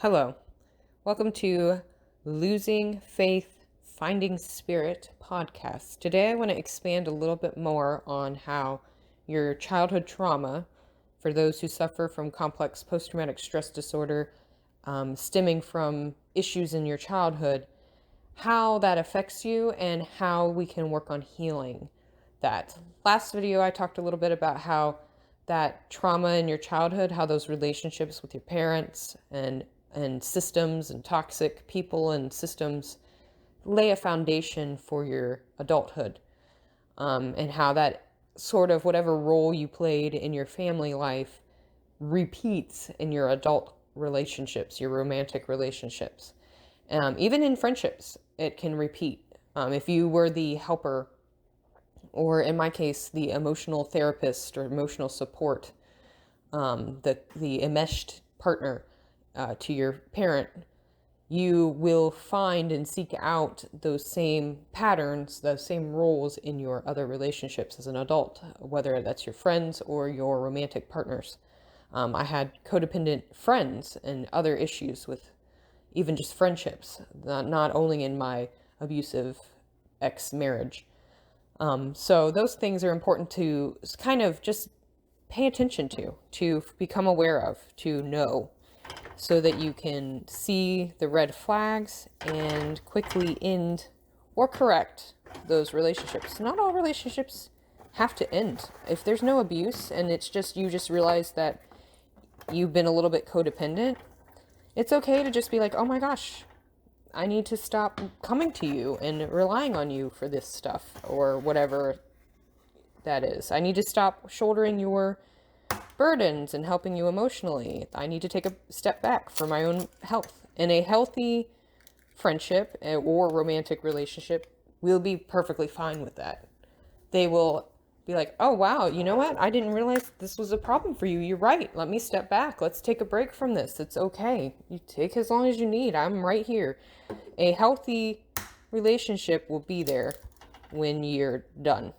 Hello, welcome to Losing Faith, Finding Spirit podcast. Today I want to expand a little bit more on how your childhood trauma, for those who suffer from complex post-traumatic stress disorder stemming from issues in your childhood, how that affects you and how we can work on healing that. Last video I talked a little bit about how that trauma in your childhood, how those relationships with your parents and systems and toxic people and systems lay a foundation for your adulthood, and how that sort of whatever role you played in your family life repeats in your adult relationships, your romantic relationships. Even in friendships, it can repeat. If you were the helper, or in my case, the emotional therapist or emotional support, the enmeshed partner to your parent, you will find and seek out those same patterns, those same roles in your other relationships as an adult, whether that's your friends or your romantic partners. I had codependent friends and other issues with even just friendships, not only in my abusive ex-marriage. So those things are important to kind of just pay attention to become aware of, to know, so that you can see the red flags and quickly end or correct those relationships. Not all relationships have to end. If there's no abuse and it's just you just realize that you've been a little bit codependent, it's okay to just be like, oh my gosh, I need to stop coming to you and relying on you for this stuff or whatever that is. I need to stop shouldering your burdens and helping you emotionally. I need to take a step back for my own health. And a healthy friendship or romantic relationship will be perfectly fine with that. They will be like, oh wow, you know what? I didn't realize this was a problem for you. You're right. Let me step back. Let's take a break from this. It's okay. You take as long as you need. I'm right here. A healthy relationship will be there when you're done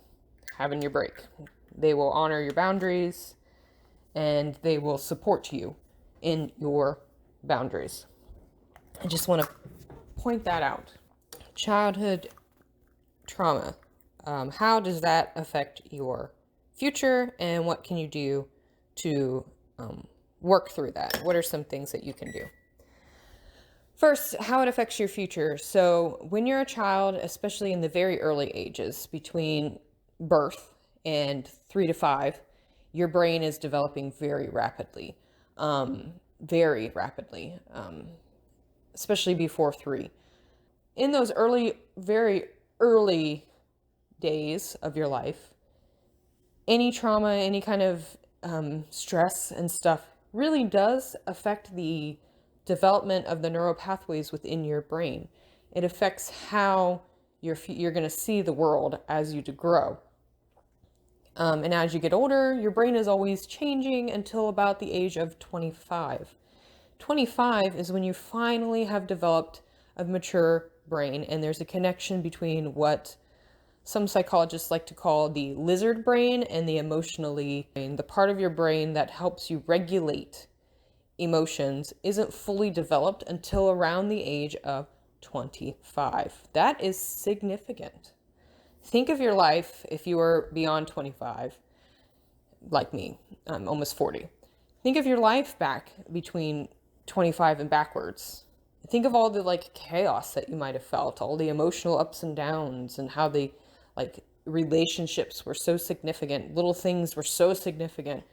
having your break. They will honor your boundaries and they will support you in your boundaries. I just want to point that out. Childhood trauma. How does that affect your future, and what can you do to work through that? What are some things that you can do? First, how it affects your future. So when you're a child, especially in the very early ages, between birth and 3 to 5, your brain is developing very rapidly, especially before 3. In those very early days of your life, any trauma, any kind of stress and stuff really does affect the development of the neural pathways within your brain. It affects how you're going to see the world as you grow. And as you get older, your brain is always changing until about the age of 25. 25 is when you finally have developed a mature brain, and there's a connection between what some psychologists like to call the lizard brain and the emotionally brain. The part of your brain that helps you regulate emotions isn't fully developed until around the age of 25. That is significant. Think of your life if you were beyond 25, like me. I'm almost 40. Think of your life back between 25 and backwards. Think of all the chaos that you might have felt, all the emotional ups and downs, and how the relationships were so significant. Little things were so significant.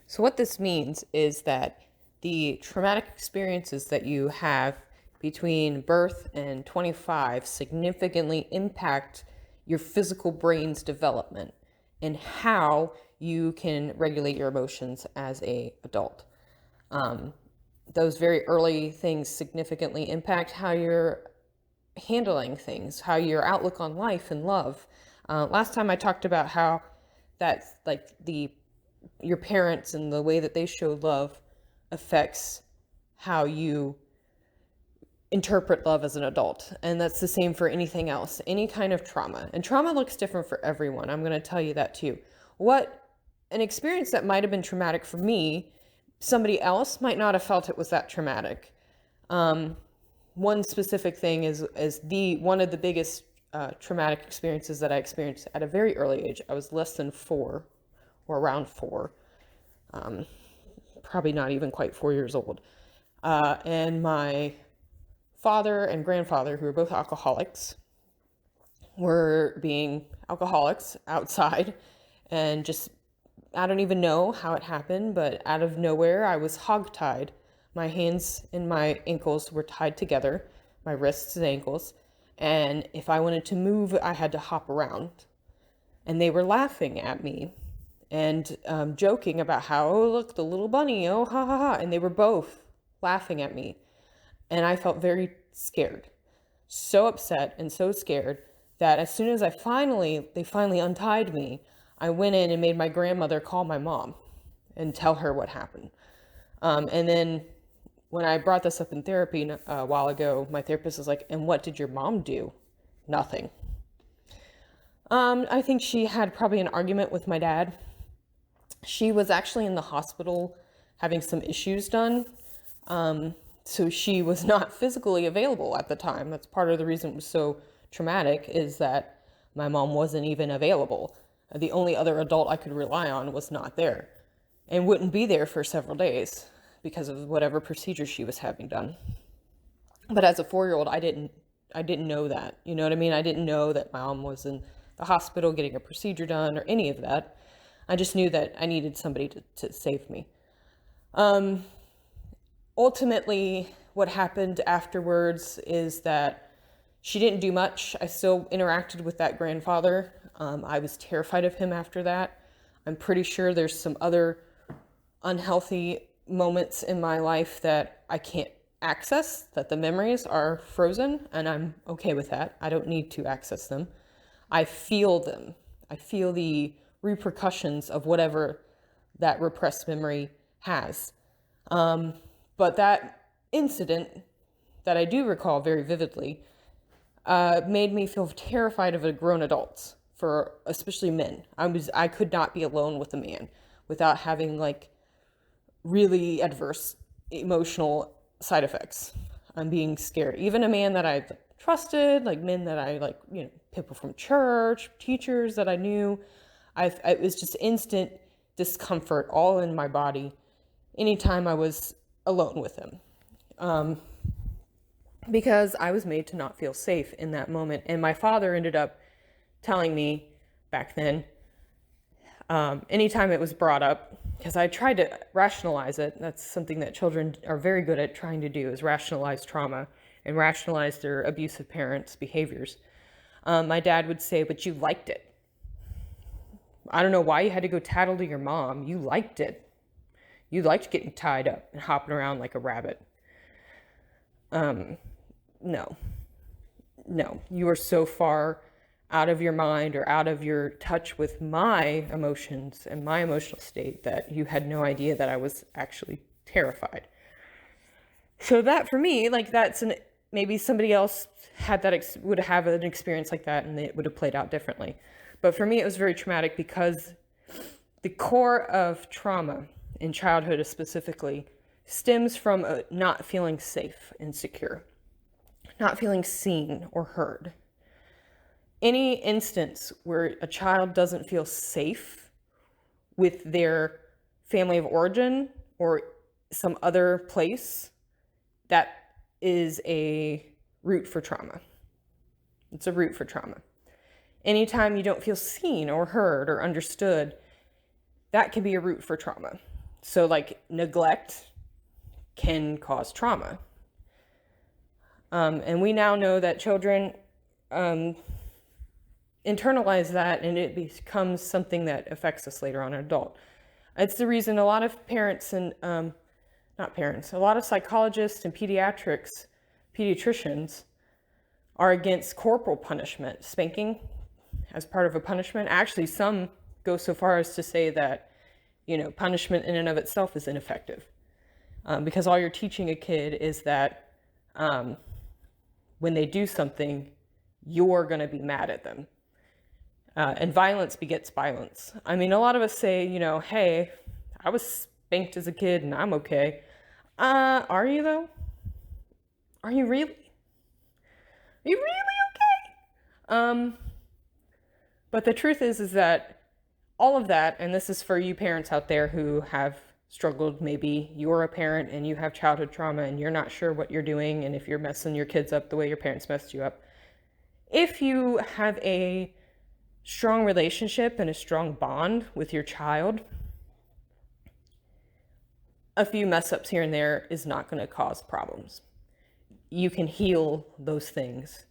So what this means is that the traumatic experiences that you have between birth and 25 significantly impact your physical brain's development and how you can regulate your emotions as an adult. Those very early things significantly impact how you're handling things, how your outlook on life and love. Last time I talked about how that's your parents and the way that they show love affects how you interpret love as an adult. And that's the same for anything else, any kind of trauma. And trauma looks different for everyone. I'm going to tell you that too. What an experience that might have been traumatic for me, somebody else might not have felt it was that traumatic. One specific thing is one of the biggest traumatic experiences that I experienced at a very early age. I was less than 4 or around 4, probably not even quite 4 years old. And my father and grandfather, who were both alcoholics, were being alcoholics outside, and just, I don't even know how it happened, but out of nowhere, I was hogtied. My hands and my ankles were tied together, my wrists and ankles. And if I wanted to move, I had to hop around. And they were laughing at me and joking about how, oh, look, the little bunny, oh, ha, ha, ha. And they were both laughing at me. And I felt very scared, so upset and so scared that as soon as they finally untied me, I went in and made my grandmother call my mom and tell her what happened. And then when I brought this up in therapy a while ago, my therapist was like, and what did your mom do? Nothing. I think she had probably an argument with my dad. She was actually in the hospital having some issues done. So she was not physically available at the time. That's part of the reason it was so traumatic, is that my mom wasn't even available. The only other adult I could rely on was not there and wouldn't be there for several days because of whatever procedure she was having done. But as a 4-year-old, I didn't know that. You know what I mean? I didn't know that my mom was in the hospital getting a procedure done or any of that. I just knew that I needed somebody to save me. Ultimately, what happened afterwards is that she didn't do much. I still interacted with that grandfather. I was terrified of him after that. I'm pretty sure there's some other unhealthy moments in my life that I can't access, that the memories are frozen, and I'm okay with that. I don't need to access them. I feel them. I feel the repercussions of whatever that repressed memory has. But that incident that I do recall very vividly made me feel terrified of grown adults, for especially men. I could not be alone with a man without having like really adverse emotional side effects. I'm being scared. Even a man that I trusted, like men that I like, people from church, teachers that I knew, it was just instant discomfort all in my body anytime I was alone with him. Because I was made to not feel safe in that moment. And my father ended up telling me back then, anytime it was brought up, because I tried to rationalize it. That's something that children are very good at trying to do, is rationalize trauma and rationalize their abusive parents' behaviors. My dad would say, but you liked it. I don't know why you had to go tattle to your mom. You liked it. You liked getting tied up and hopping around like a rabbit. No, you are so far out of your mind or out of your touch with my emotions and my emotional state that you had no idea that I was actually terrified. So that for me, like maybe somebody else had would have an experience like that and it would have played out differently. But for me, it was very traumatic because the core of trauma in childhood specifically stems from not feeling safe and secure, not feeling seen or heard. Any instance where a child doesn't feel safe with their family of origin or some other place, that is a root for trauma. It's a root for trauma. Anytime you don't feel seen or heard or understood, that can be a root for trauma. So like neglect can cause trauma. And we now know that children internalize that and it becomes something that affects us later on as an adult. It's the reason a lot of parents and, a lot of psychologists and pediatricians are against corporal punishment, spanking as part of a punishment. Actually, some go so far as to say that, punishment in and of itself is ineffective. Because all you're teaching a kid is that when they do something, you're going to be mad at them. And violence begets violence. I mean, a lot of us say, hey, I was spanked as a kid and I'm okay. Are you though? Are you really? Are you really okay? But the truth is that all of that, and this is for you parents out there who have struggled, maybe you're a parent and you have childhood trauma and you're not sure what you're doing and if you're messing your kids up the way your parents messed you up. If you have a strong relationship and a strong bond with your child, a few mess ups here and there is not going to cause problems. You can heal those things.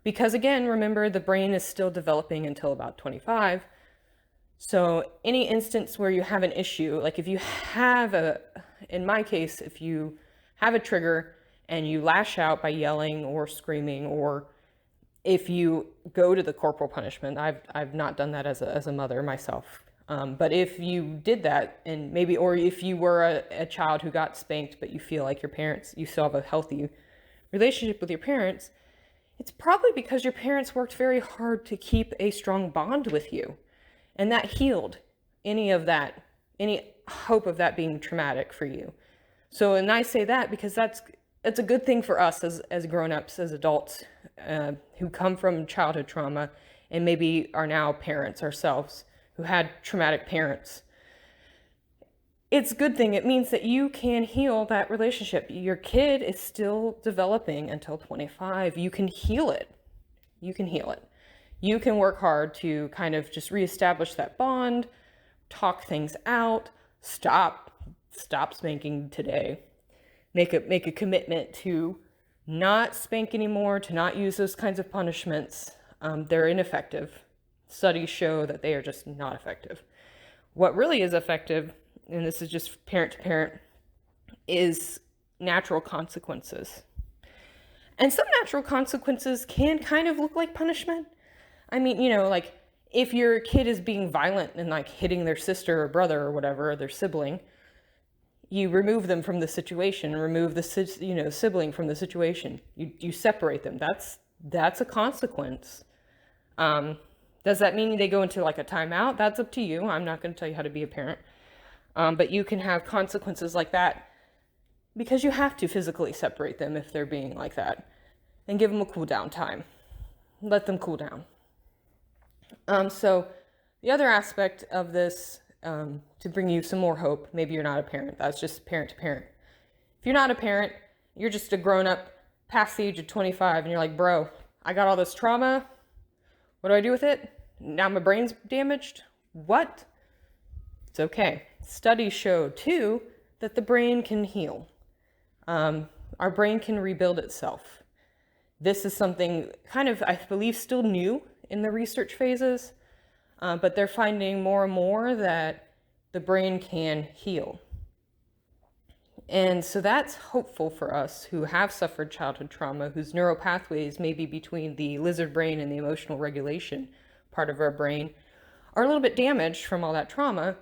Because again, remember, the brain is still developing until about 25. So any instance where you have an issue, like if you have in my case, if you have a trigger and you lash out by yelling or screaming, or if you go to the corporal punishment, I've not done that as a mother myself. But if you did that, and maybe, or if you were a child who got spanked, but you feel like your parents, you still have a healthy relationship with your parents, it's probably because your parents worked very hard to keep a strong bond with you. And that healed any of that, any hope of that being traumatic for you. So, and I say that because it's a good thing for us as grown-ups, as adults who come from childhood trauma and maybe are now parents ourselves who had traumatic parents. It's a good thing. It means that you can heal that relationship. Your kid is still developing until 25. You can heal it. You can heal it. You can work hard to kind of just reestablish that bond, talk things out, stop spanking today. Make a commitment to not spank anymore, to not use those kinds of punishments. They're ineffective. Studies show that they are just not effective. What really is effective, and this is just parent to parent, is natural consequences. And some natural consequences can kind of look like punishment. I mean, like if your kid is being violent and like hitting their sister or brother or whatever, or their sibling, you remove them from the situation, remove the sibling from the situation. You separate them. That's a consequence. Does that mean they go into like a timeout? That's up to you. I'm not going to tell you how to be a parent. But you can have consequences like that because you have to physically separate them if they're being like that, and give them a cool down time. Let them cool down. So the other aspect of this, to bring you some more hope, maybe you're not a parent, that's just parent to parent. If you're not a parent, you're just a grown up past the age of 25 and you're like, bro, I got all this trauma. What do I do with it? Now my brain's damaged. What? It's okay. Studies show too that the brain can heal. Our brain can rebuild itself. This is something kind of, I believe, still new in the research phases, but they're finding more and more that the brain can heal. And so that's hopeful for us who have suffered childhood trauma, whose neural pathways, maybe between the lizard brain and the emotional regulation part of our brain, are a little bit damaged from all that trauma.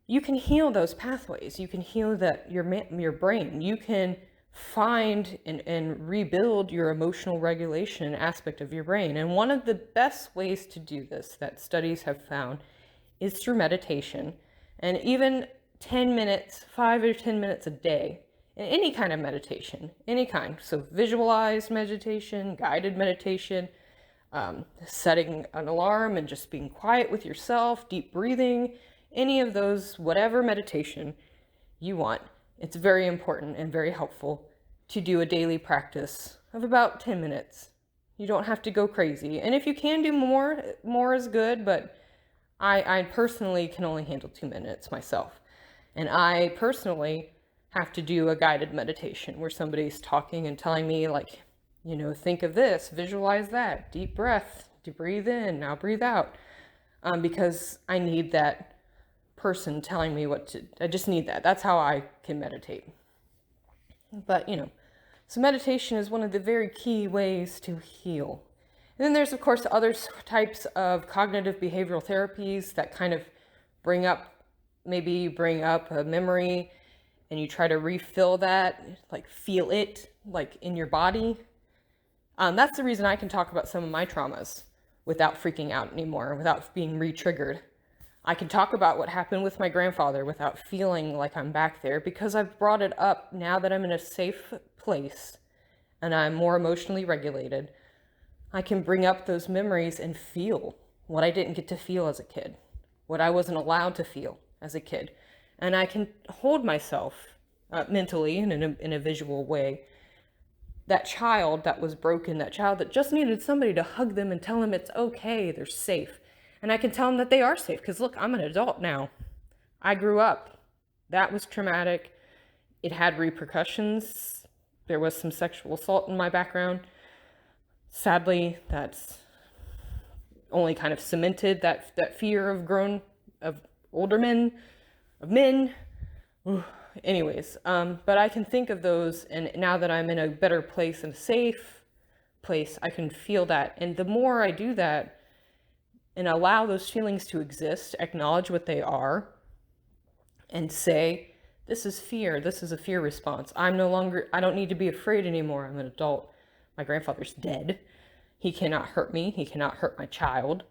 You can heal those pathways. You can heal your brain. You can find and rebuild your emotional regulation aspect of your brain. And one of the best ways to do this that studies have found is through meditation. And even 10 minutes, 5 or 10 minutes a day, in any kind of meditation, any kind. So visualized meditation, guided meditation, setting an alarm and just being quiet with yourself, deep breathing, any of those, whatever meditation you want. It's very important and very helpful to do a daily practice of about 10 minutes. You don't have to go crazy. And if you can do more is good, but I personally can only handle 2 minutes myself. And I personally have to do a guided meditation where somebody's talking and telling me like, think of this, visualize that, deep breath, to breathe in, now breathe out. Because I need that person telling me I just need that. That's how I can meditate. But, so meditation is one of the very key ways to heal. And then there's, of course, other types of cognitive behavioral therapies that kind of bring up a memory and you try to refill that, like feel it, like in your body. That's the reason I can talk about some of my traumas without freaking out anymore, without being re-triggered. I can talk about what happened with my grandfather without feeling like I'm back there because I've brought it up now that I'm in a safe place and I'm more emotionally regulated, I can bring up those memories and feel what I didn't get to feel as a kid, what I wasn't allowed to feel as a kid. And I can hold myself mentally and in a visual way, that child that was broken, that child that just needed somebody to hug them and tell them it's okay, they're safe. And I can tell them that they are safe because look, I'm an adult now. I grew up. That was traumatic. It had repercussions. There was some sexual assault in my background. Sadly, that's only kind of cemented that fear of older men, of men. Anyways, but I can think of those, and now that I'm in a better place and a safe place, I can feel that. And the more I do that and allow those feelings to exist, acknowledge what they are, and say, this is fear. This is a fear response. I don't need to be afraid anymore. I'm an adult. My grandfather's dead. He cannot hurt me. He cannot hurt my child.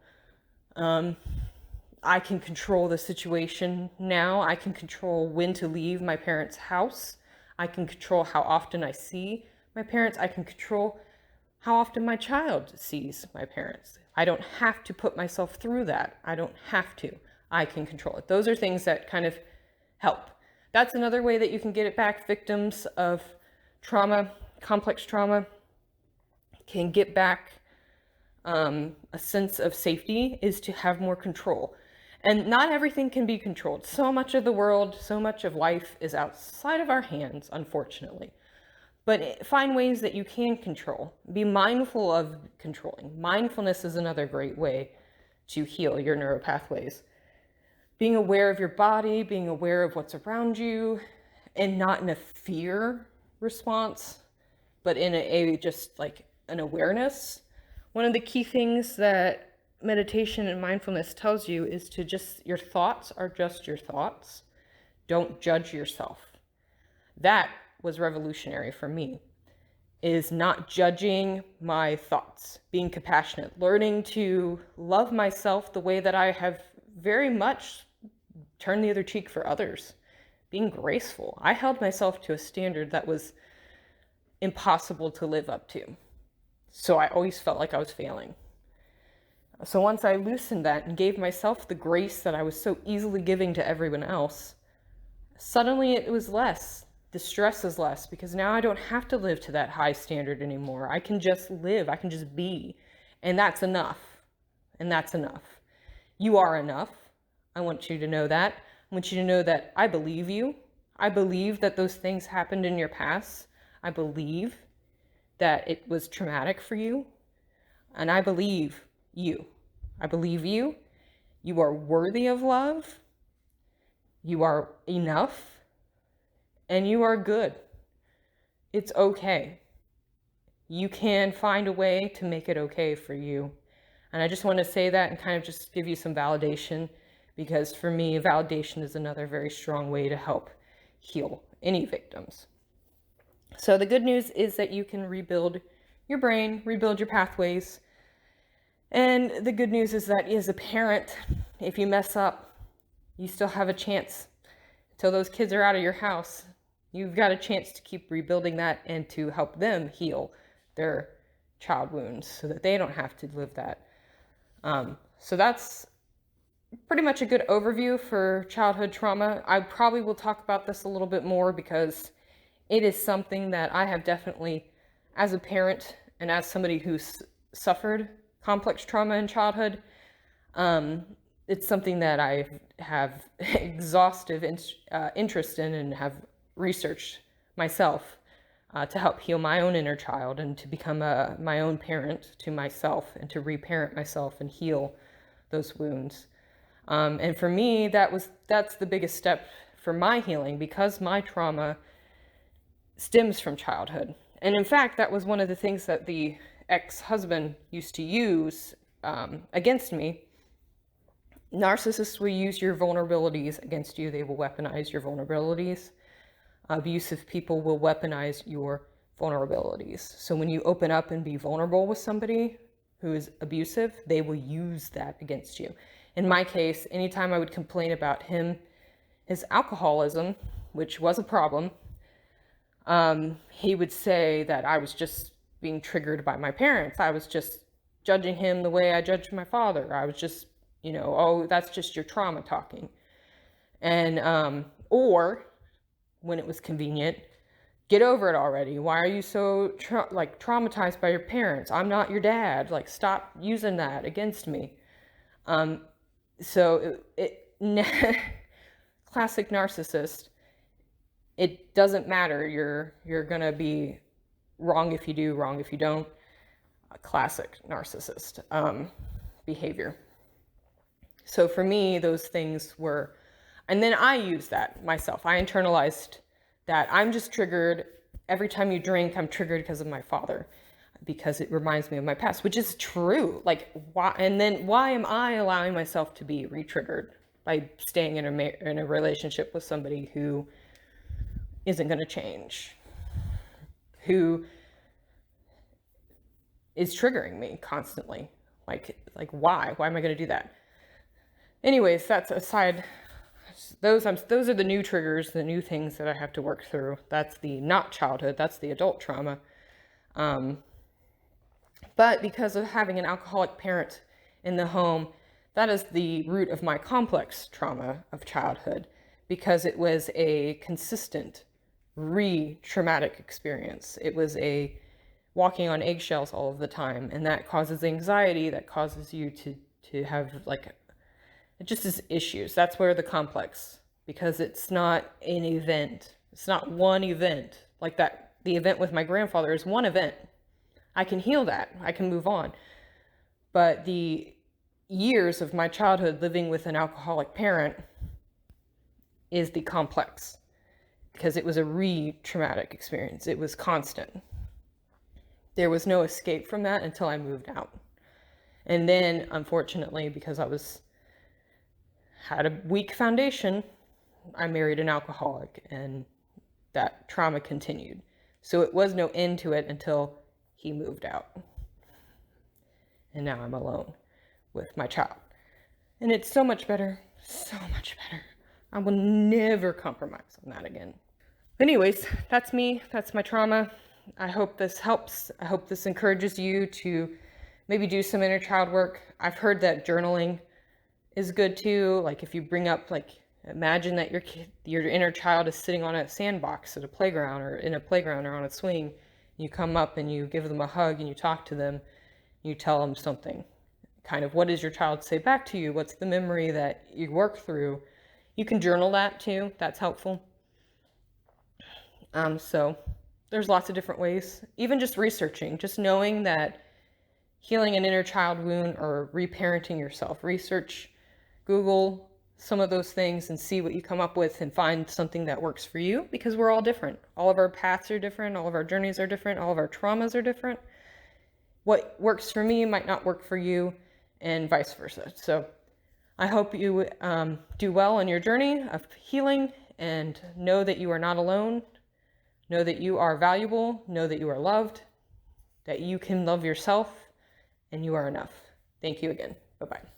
I can control the situation now. I can control when to leave my parents' house. I can control how often I see my parents. I can control how often my child sees my parents. I don't have to put myself through that. I don't have to. I can control it. Those are things that kind of help. That's another way that you can get it back. Victims of trauma, complex trauma, can get back a sense of safety, is to have more control. And not everything can be controlled. So much of the world, so much of life is outside of our hands, unfortunately. But find ways that you can control. Be mindful of controlling. Mindfulness is another great way to heal your neuropathways. Being aware of your body, being aware of what's around you, and not in a fear response, but in a just like an awareness. One of the key things that meditation and mindfulness tells you is to just, your thoughts are just your thoughts. Don't judge yourself. That was revolutionary for me, is not judging my thoughts, being compassionate, learning to love myself the way that I have very much turned the other cheek for others, being graceful. I held myself to a standard that was impossible to live up to. So I always felt like I was failing. So once I loosened that and gave myself the grace that I was so easily giving to everyone else, suddenly it was less. The stress is less because now I don't have to live to that high standard anymore. I can just live. I can just be. And that's enough. And that's enough. You are enough. I want you to know that. I want you to know that I believe you. I believe that those things happened in your past. I believe that it was traumatic for you. And I believe you. I believe you. You are worthy of love. You are enough. And you are good. It's okay. You can find a way to make it okay for you. And I just want to say that and kind of just give you some validation, because for me, validation is another very strong way to help heal any victims. So the good news is that you can rebuild your brain, rebuild your pathways. And the good news is that as a parent, if you mess up, you still have a chance until those kids are out of your house. You've got a chance to keep rebuilding that and to help them heal their child wounds so that they don't have to live that. So that's pretty much a good overview for childhood trauma. I probably will talk about this a little bit more because it is something that I have definitely, as a parent and as somebody who's suffered complex trauma in childhood, it's something that I have exhaustive interest in and have researched myself to help heal my own inner child and to become my own parent to myself and to reparent myself and heal those wounds. And for me, that's the biggest step for my healing, because my trauma stems from childhood. And in fact, that was one of the things that the ex-husband used to use against me. Narcissists will use your vulnerabilities against you. They will weaponize your vulnerabilities. Abusive people will weaponize your vulnerabilities. So when you open up and be vulnerable with somebody who is abusive, they will use that against you. In my case, anytime I would complain about his alcoholism, which was a problem, he would say that I was just being triggered by my parents. I was just judging him the way I judged my father. I was just, oh, that's just your trauma talking. And, or when it was convenient, get over it already. Why are you so traumatized by your parents? I'm not your dad. Like, stop using that against me. So classic narcissist. It doesn't matter. You're gonna be wrong if you do, wrong if you don't. A classic narcissist behavior. So for me, those things were, and then I used that myself. I internalized that I'm just triggered. Every time you drink, I'm triggered because of my father, because it reminds me of my past, which is true. Like, why? And then why am I allowing myself to be re-triggered by staying in a relationship with somebody who isn't going to change, who is triggering me constantly? Like why? Why am I going to do that? Anyways, that's aside. Those are the new triggers, the new things that I have to work through. That's the not childhood. That's the adult trauma. But because of having an alcoholic parent in the home, that is the root of my complex trauma of childhood, because it was a consistent re-traumatic experience. It was a walking on eggshells all of the time, and that causes anxiety, that causes you to have it just is issues. That's where the complex, because it's not an event. It's not one event like that. The event with my grandfather is one event. I can heal that. I can move on. But the years of my childhood living with an alcoholic parent is the complex, because it was a re-traumatic experience. It was constant. There was no escape from that until I moved out. And then, unfortunately, because I had a weak foundation, I married an alcoholic, and that trauma continued. So it was no end to it until he moved out. And now I'm alone with my child. And it's so much better, so much better. I will never compromise on that again. Anyways, that's me, that's my trauma. I hope this helps. I hope this encourages you to maybe do some inner child work. I've heard that journaling is good too. Like, if you bring up, imagine that your inner child is sitting on a sandbox at a playground, or in a playground, or on a swing. You come up and you give them a hug and you talk to them. You tell them something. Kind of, what does your child say back to you? What's the memory that you work through? You can journal that too. That's helpful. So there's lots of different ways. Even just researching, just knowing that healing an inner child wound or reparenting yourself. Research, Google some of those things and see what you come up with, and find something that works for you, because we're all different. All of our paths are different. All of our journeys are different. All of our traumas are different. What works for me might not work for you, and vice versa. So I hope you do well on your journey of healing, and know that you are not alone. Know that you are valuable. Know that you are loved, that you can love yourself, and you are enough. Thank you again. Bye-bye.